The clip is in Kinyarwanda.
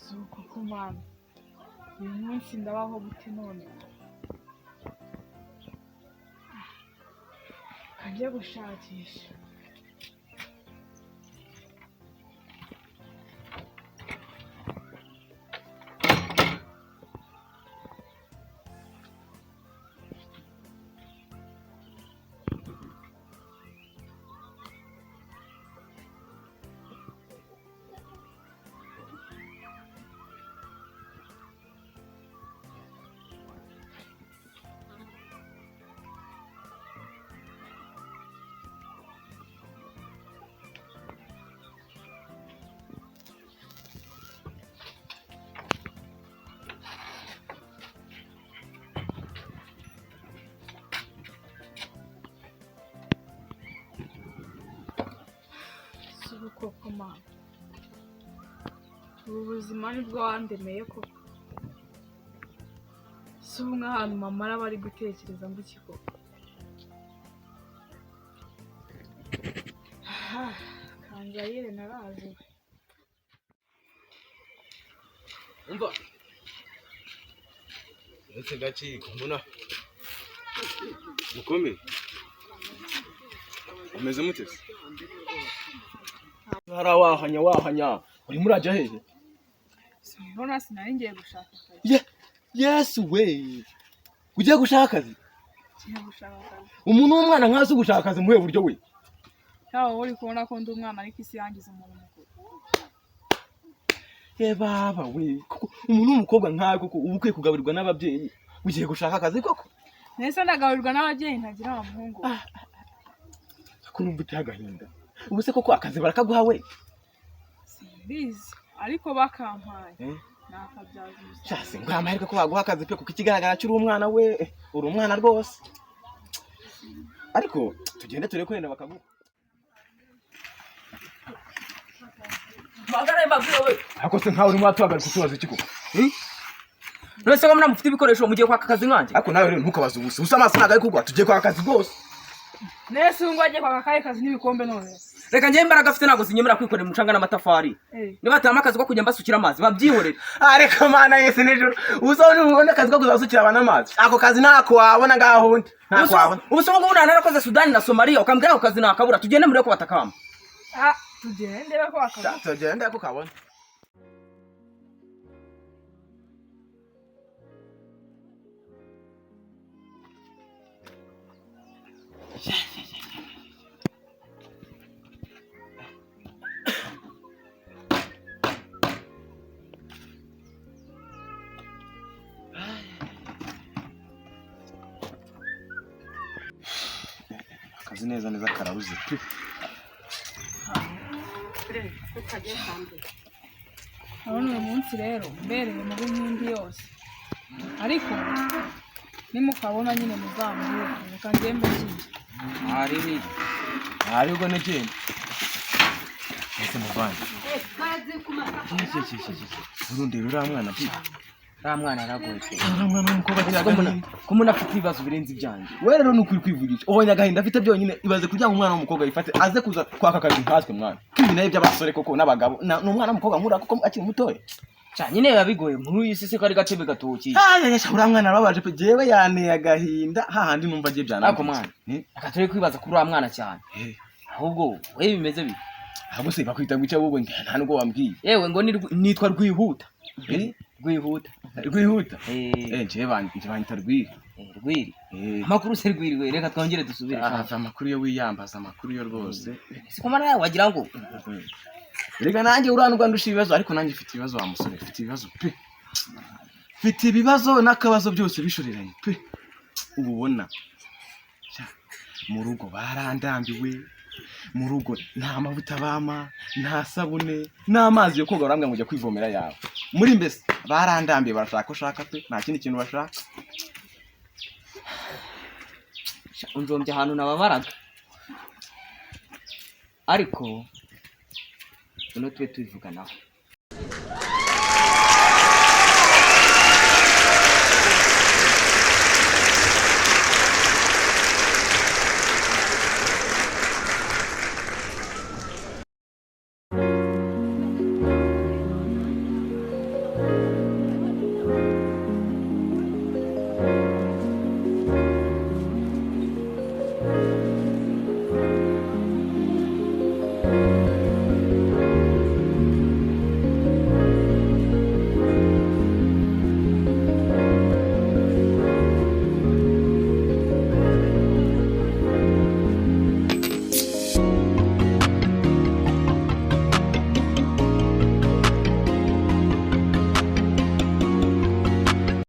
zuko kumana uyu munsi ndabaho gute none kajya gushakisha koko mama ubu buzima nibwo wandemeye koko si ubu nk'ahantu mama araba ari gutekereza ngo iki koko kanzayire naraje umva ese gaciko mbona mukomeye umeze mutese wahanya urimo urajya hehe sinabona sinari ngiye gushaka akazi yesu we ugiye gushaka akazi ngiye gushaka akazi umuntu w'umwana nkazi gushaka akazi muhe buryo we yawe uri kubona ko ndi umwana ariko isi yangize umuntu mukuru baba we kuko umuntu w'umukobwa nkawe kuko uba ukwiye kugaburirwa n'ababyeyi ugiye gushaka akazi koko nese ndagaburirwa n'ababyeyi ntagira abamuhungu ko numva uteye agahinda ubu se koko akazi barakaguha we simbizi ariko bakampaye nakabyaza umusaruro cyase ngo amahirwe ko baguha akazi pe kuko ikigaragara cy'uri umwana we uri umwana rwose ariko tugende turebe ko yenda bakaguha magara mbabwiye we ariko se nkawe urimo watuhagarika utubaza iki koko nese ko mufite ibikoresho mugiye kwaka akazi nkanje ariko nawe rero ntukabaze ubusa amaso ntago ari kugwa tugiye kwaka akazi rwose nese ngo ajye kwaka akahe kazi n'ibikombe none reka njye imbaraga afite ntago zinyemera kwikorera umucanga n'amatafari niba atama akazi ko kujya mbasukira amazi babyihorera ariko mana yese nijoro uzone ubone akazi ko kuzasukira abantu amazi ako kazi ntako wabona ngaho undi ntako wabona ubusongo ngo unana narakoze Sudani na Somalia ukambwira ako kazi nakabura tugende muri ko batakamba tugende ko akazi tugende ko kabona akazi neza karabuze pe urabona uyu munsi rero mbereye muri nk'indi yose ariko nimukabona nyine muzambwira reka ngembe kiye ariko n'ikindi ese muvanye urundi ruriya mwana pe uriya mwana aragoye uriya mwana w'umukobwa cyane ko umuntu afite ibibazo birenze ibyanjye we rero ni ukuri kwivugisha ubonye agahinda afite byonyine ibaze kugira ngo umwana w'umukobwa yifate aze kuza kwaka akazi nkatwe mwana ibi nayo by'abasore koko n'abagabo ni umwana w'umukobwa nkura kuko akiri mutoya cyane nyine biba bigoye muri iyi si ko ari gatebe gatokiye uriya mwana arababaje pe jewe yanteye agahinda hahandi numva agiye byana ariko mwana reka turi kwibaza kuri uriya mwana cyane ahubwo we bimeze bite ahubwo se bakwita gutya wowe nta nubwo wambwiye yewe ngo nitwa Rwihuta Rwihuta jewe banyita Rwiri Rwiri amakuru se Rwiri we reka twongere dusubire amakuru yo wiyambaza amakuru yo rwose siko mara yawe wagira ngo reka nanjye uranurwa ndusha ibibazo ariko nanjye mfite ibibazo wa musore mfite ibibazo pe mfite ibibazo n'akabazo byose bishoreranye pe ububona mu rugo barandambiwe mu rugo nta mavuta bama nta sabune n'amazi yo koga urambwa ngo ujya kwivomera yawe muri mbese barandambiye barashaka ushaka pe nta kindi kintu bashaka unzombye ahantu nababaraga ariko uno twe tubivuganaho